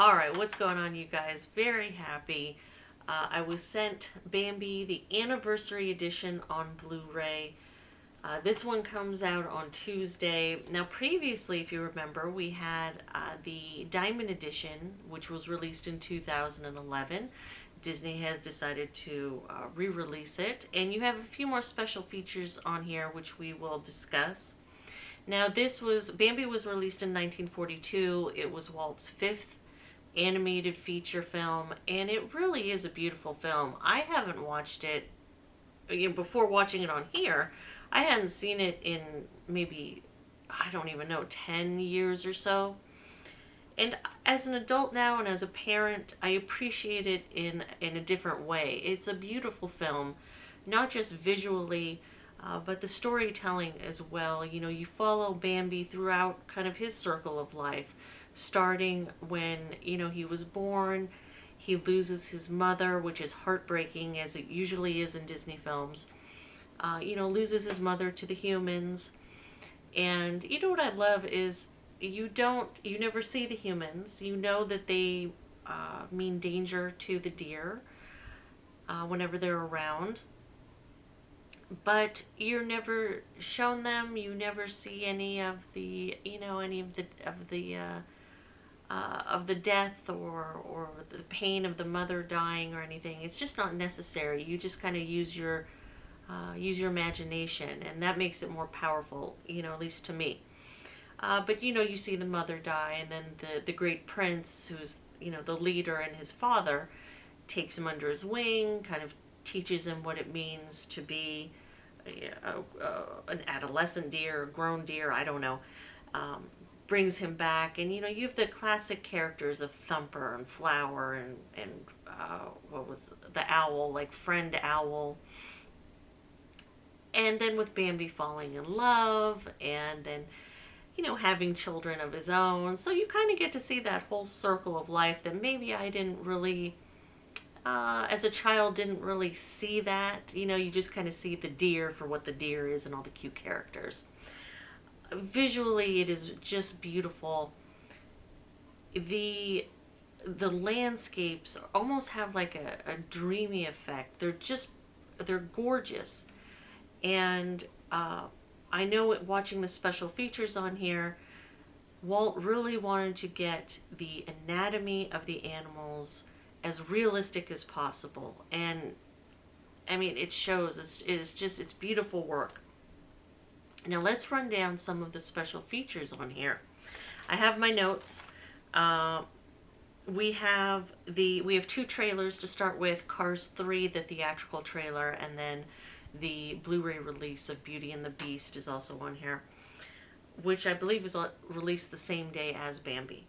All right, what's going on, you guys? Very happy. I was sent Bambi, the anniversary edition on Blu-ray. This one comes out on Tuesday. Now, previously, if you remember, we had the Diamond Edition, which was released in 2011. Disney has decided to re-release it, and you have a few more special features on here, which we will discuss. Now, Bambi was released in 1942. It was Walt's fifth animated feature film, and it really is a beautiful film. I haven't watched it, before watching it on here. I hadn't seen it in maybe, I don't even know, 10 years or so. And as an adult now and as a parent, I appreciate it in a different way. It's a beautiful film, not just visually, but the storytelling as well. You follow Bambi throughout kind of his circle of life, starting when, he was born. He loses his mother, which is heartbreaking, as it usually is in Disney films. Loses his mother to the humans. And what I love is you never see the humans. You know that they mean danger to the deer whenever they're around. But you're never shown them. You never see any of the, of the death or the pain of the mother dying or anything. It's just not necessary. You just kind of use your imagination, and that makes it more powerful, at least to me. But you see the mother die, and then the great prince, who's the leader, and his father takes him under his wing, kind of teaches him what it means to be an adolescent deer, a grown deer, I don't know. Brings him back, and you have the classic characters of Thumper and Flower and what was the owl, like Friend Owl. And then with Bambi falling in love, and then having children of his own. So you kind of get to see that whole circle of life that maybe I didn't really, as a child, didn't really see that. You just kind of see the deer for what the deer is and all the cute characters. Visually, it is just beautiful. The landscapes almost have like a dreamy effect. They're gorgeous. And I know watching the special features on here, Walt really wanted to get the anatomy of the animals as realistic as possible. And I mean, it shows. It's beautiful work. Now let's run down some of the special features on here. I have my notes. We have two trailers to start with. Cars 3, the theatrical trailer, and then the Blu-ray release of Beauty and the Beast is also on here, which I believe is released the same day as Bambi.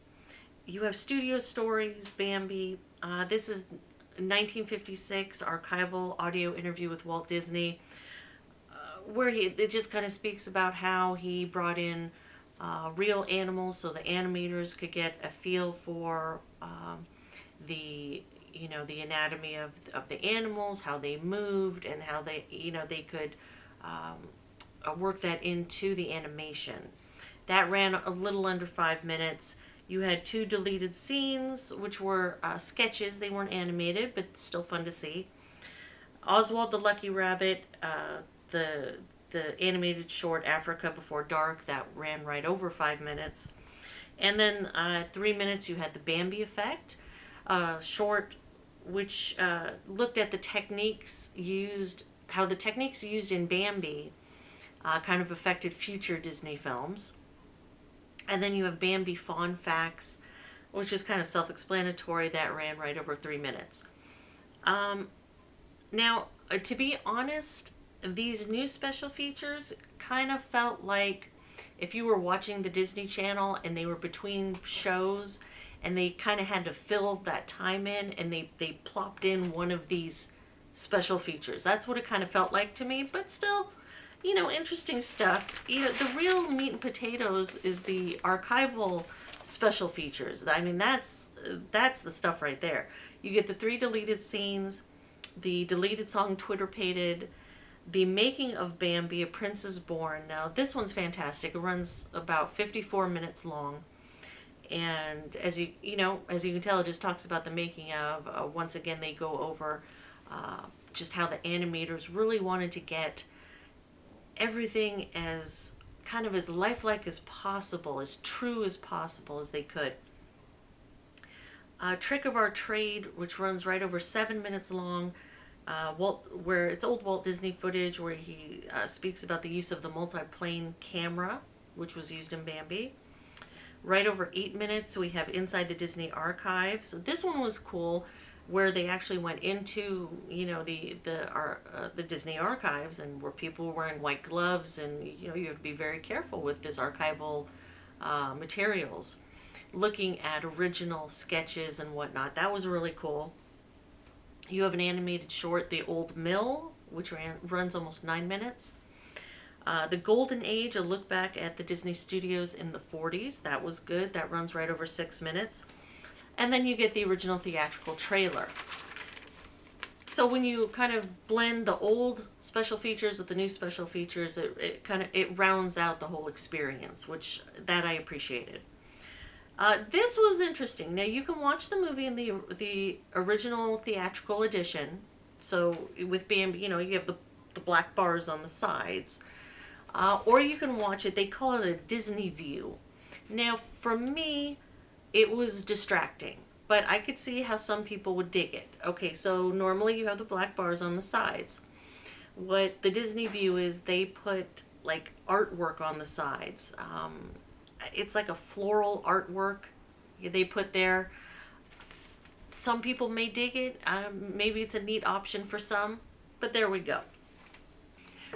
You have Studio Stories, Bambi. This is 1956 archival audio interview with Walt Disney, where it just kind of speaks about how he brought in real animals so the animators could get a feel for the anatomy of the animals, how they moved, and how they could work that into the animation. That ran a little under 5 minutes. You had 2 deleted scenes, which were sketches. They weren't animated, but still fun to see. Oswald the Lucky Rabbit, the animated short Africa Before Dark, that ran right over 5 minutes. And then 3 minutes you had the Bambi Effect, short, which looked at the techniques used, how the techniques used in Bambi kind of affected future Disney films. And then you have Bambi Fawn Facts, which is kind of self-explanatory. That ran right over 3 minutes. Now, to be honest, these new special features kind of felt like if you were watching the Disney Channel and they were between shows and they kind of had to fill that time in, and they plopped in one of these special features. That's what it kind of felt like to me, but still, interesting stuff. The real meat and potatoes is the archival special features. I mean, that's the stuff right there. You get the 3 deleted scenes, the deleted song Twitter Pated, the making of Bambi, A Prince is Born. Now, this one's fantastic. It runs about 54 minutes long. And as as you can tell, it just talks about the making of. Once again, they go over just how the animators really wanted to get everything as kind of as lifelike as possible, as true as possible as they could. Trick of Our Trade, which runs right over 7 minutes long, where it's old Walt Disney footage where he speaks about the use of the multi-plane camera, which was used in Bambi. Right over 8 minutes, we have Inside the Disney Archives. So this one was cool, where they actually went into the Disney archives, and where people were wearing white gloves, and you have to be very careful with this archival materials, looking at original sketches and whatnot. That was really cool. You have an animated short, The Old Mill, which runs almost 9 minutes. The Golden Age, a look back at the Disney studios in the 40s. That was good. That runs right over 6 minutes. And then you get the original theatrical trailer. So when you kind of blend the old special features with the new special features, it rounds out the whole experience, which that I appreciated. This was interesting. Now you can watch the movie in the original theatrical edition. So with Bambi, you have the black bars on the sides. Or you can watch it, they call it a Disney view. Now, for me, it was distracting, but I could see how some people would dig it. Okay, so normally you have the black bars on the sides. What the Disney view is, they put like artwork on the sides. It's like a floral artwork they put there. Some people may dig it. Maybe it's a neat option for some, but there we go.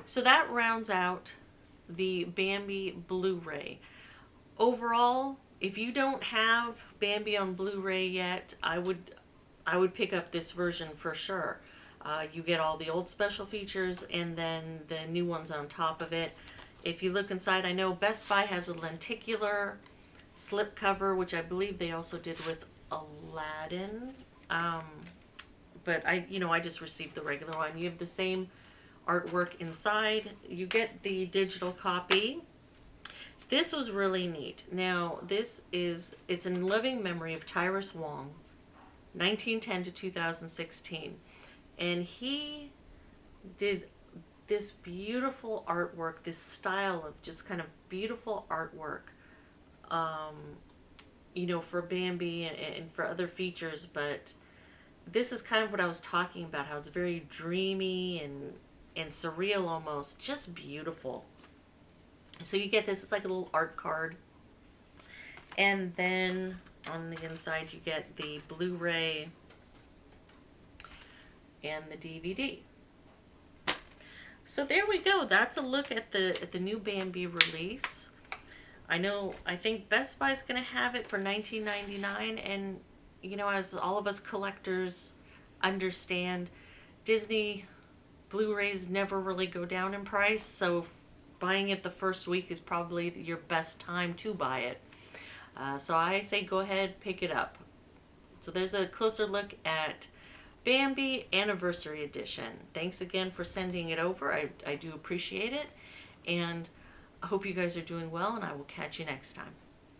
So that rounds out the Bambi Blu-ray. Overall, if you don't have Bambi on Blu-ray yet, I would pick up this version for sure. You get all the old special features and then the new ones on top of it. If you look inside, I know Best Buy has a lenticular slip cover, which I believe they also did with Aladdin. But I just received the regular one. You have the same artwork inside. You get the digital copy. This was really neat. Now, it's in living memory of Tyrus Wong, 1910 to 2016. And he did this beautiful artwork, this style of just kind of beautiful artwork, for Bambi and for other features. But this is kind of what I was talking about, how it's very dreamy and surreal almost, just beautiful. So you get this, it's like a little art card. And then on the inside you get the Blu-ray and the DVD. So there we go. That's a look at the new Bambi release. I think Best Buy's going to have it for $19.99, and as all of us collectors understand, Disney Blu-rays never really go down in price, so buying it the first week is probably your best time to buy it. So I say go ahead, pick it up. So there's a closer look at Bambi Anniversary Edition. Thanks again for sending it over. I do appreciate it, and I hope you guys are doing well, and I will catch you next time.